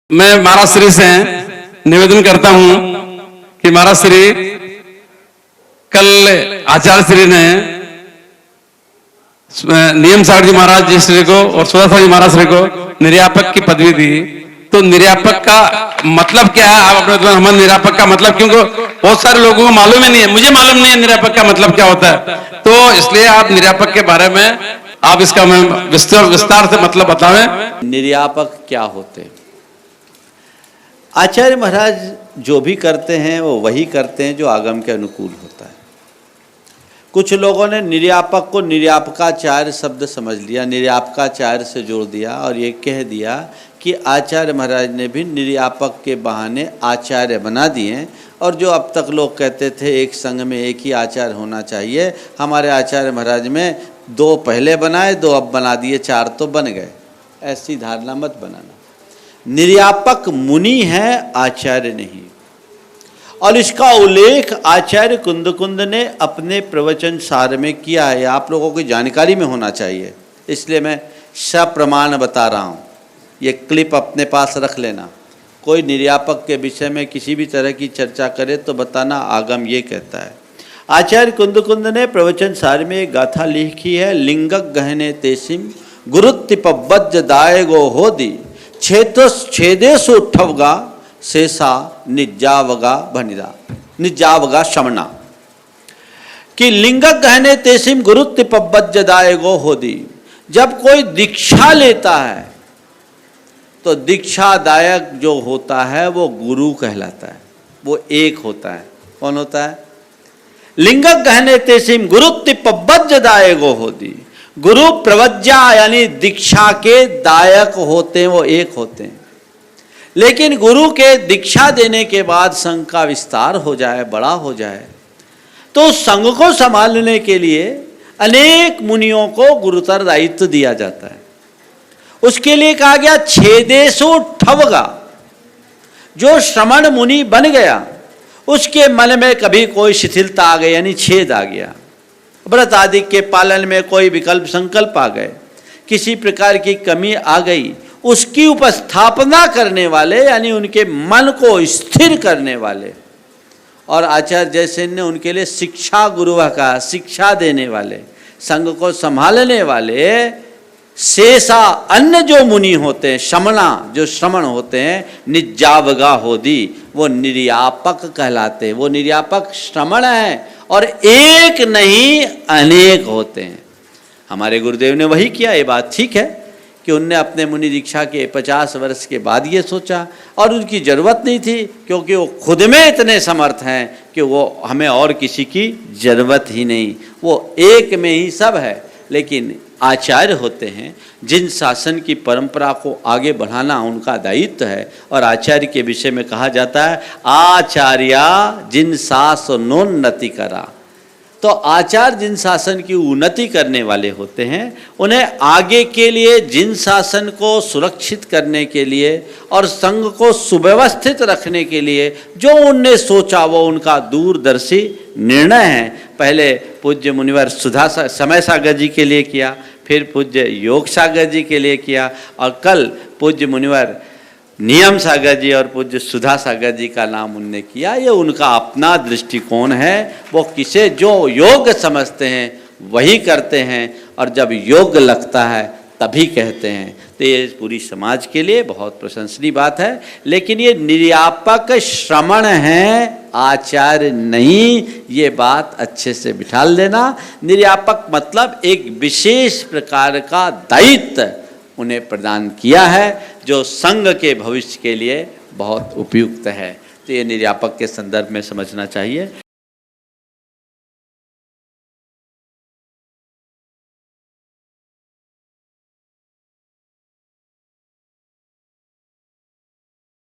मैं महाराज श्री से निवेदन करता हूं कि महाराज श्री कल आचार्य श्री ने नियम सागर जी महाराज जी श्री को और सुधा सागर जी महाराज श्री को निर्यापक की पदवी दी। तो निर्यापक का मतलब क्या है? आप अपने हम निर्यापक का मतलब, क्योंकि बहुत सारे लोगों को मालूम ही नहीं है, मुझे मालूम नहीं है निर्यापक का मतलब क्या होता है। तो इसलिए आप निर्यापक के बारे में आप इसका विस्तार से मतलब बतावें। निर्यापक क्या होते हैं? आचार्य महाराज जो भी करते हैं वो वही करते हैं जो आगम के अनुकूल होता है। कुछ लोगों ने निर्यापक को निर्यापकाचार्य शब्द समझ लिया, निर्यापकाचार्य से जोड़ दिया और ये कह दिया कि आचार्य महाराज ने भी निर्यापक के बहाने आचार्य बना दिए। और जो अब तक लोग कहते थे एक संघ में एक ही आचार्य होना चाहिए, हमारे आचार्य महाराज में दो पहले बनाए, दो अब बना दिए, चार तो बन गए। ऐसी धारणा मत बनाना। निर्यापक मुनि है, आचार्य नहीं। और इसका उल्लेख आचार्य कुंद ने अपने प्रवचन सार में किया है। आप लोगों की जानकारी में होना चाहिए, इसलिए मैं सप्रमाण बता रहा हूँ। ये क्लिप अपने पास रख लेना। कोई निर्यापक के विषय में किसी भी तरह की चर्चा करे तो बताना आगम ये कहता है। आचार्य कुंद ने प्रवचन सार में एक गाथा लिखी है। लिंगक गहने तेसिम गुरुत्तिपवज्ज दायगो होदी छेदेशु उठवगा शेषा निजावगा भनिदा निजावगा शमना। कि लिंगक गहने तेसिम गुरुत्तिपवज्ज दायगो होदी। जब कोई दीक्षा लेता है तो दीक्षादायक जो होता है वो गुरु कहलाता है, वो एक होता है। कौन होता है? लिंगक गहने तेसिम गुरुत्तिपवज्ज दायगो होदी। गुरु प्रवज्जा यानी दीक्षा के दायक होते हैं, वो एक होते हैं। लेकिन गुरु के दीक्षा देने के बाद संघ का विस्तार हो जाए, बड़ा हो जाए, तो संघ को संभालने के लिए अनेक मुनियों को गुरुतर दायित्व दिया जाता है। उसके लिए कहा गया छेदेशु ठवगा। जो श्रमण मुनि बन गया उसके मन में कभी कोई शिथिलता आ गई, यानी छेद आ गया, व्रत आदि के पालन में कोई विकल्प संकल्प आ गए, किसी प्रकार की कमी आ गई, उसकी उपस्थापना करने वाले यानी उनके मन को स्थिर करने वाले, और आचार्य जैसे ने उनके लिए शिक्षा गुरु का, शिक्षा देने वाले, संघ को संभालने वाले शेषा अन्य जो मुनि होते हैं, शमना जो श्रमण होते हैं, निजावगा होदी, वो निर्यापक कहलाते हैं। वो निर्यापक श्रमण है और एक नहीं अनेक होते हैं। हमारे गुरुदेव ने वही किया। ये बात ठीक है कि उनने अपने मुनि दीक्षा के 50 वर्ष के बाद ये सोचा, और उनकी ज़रूरत नहीं थी क्योंकि वो खुद में इतने समर्थ हैं कि वो हमें और किसी की ज़रूरत ही नहीं, वो एक में ही सब है। लेकिन आचार्य होते हैं जिन शासन की परंपरा को आगे बढ़ाना उनका दायित्व है। और आचार्य के विषय में कहा जाता है आचार्या जिन शासनोन्नति करा। तो आचार्य जिन शासन की उन्नति करने वाले होते हैं, उन्हें आगे के लिए जिन शासन को सुरक्षित करने के लिए और संघ को सुव्यवस्थित रखने के लिए जो उनने सोचा वो उनका दूरदर्शी निर्णय है। पहले पूज्य मुनिवर सुधा समय सागर जी के लिए किया, फिर पूज्य योग सागर जी के लिए किया, और कल पूज्य मुनिवर नियम सागर जी और पूज्य सुधा सागर जी का नाम उनने किया। ये उनका अपना दृष्टिकोण है। वो किसे जो योग समझते हैं वही करते हैं, और जब योग लगता है तभी कहते हैं। तो ये पूरी समाज के लिए बहुत प्रशंसनीय बात है। लेकिन ये निर्यापक श्रमण हैं, आचार्य नहीं। ये बात अच्छे से बिठा लेना। निर्यापक मतलब एक विशेष प्रकार का दायित्व उन्हें प्रदान किया है जो संघ के भविष्य के लिए बहुत उपयुक्त है। तो ये निर्यापक के संदर्भ में समझना चाहिए।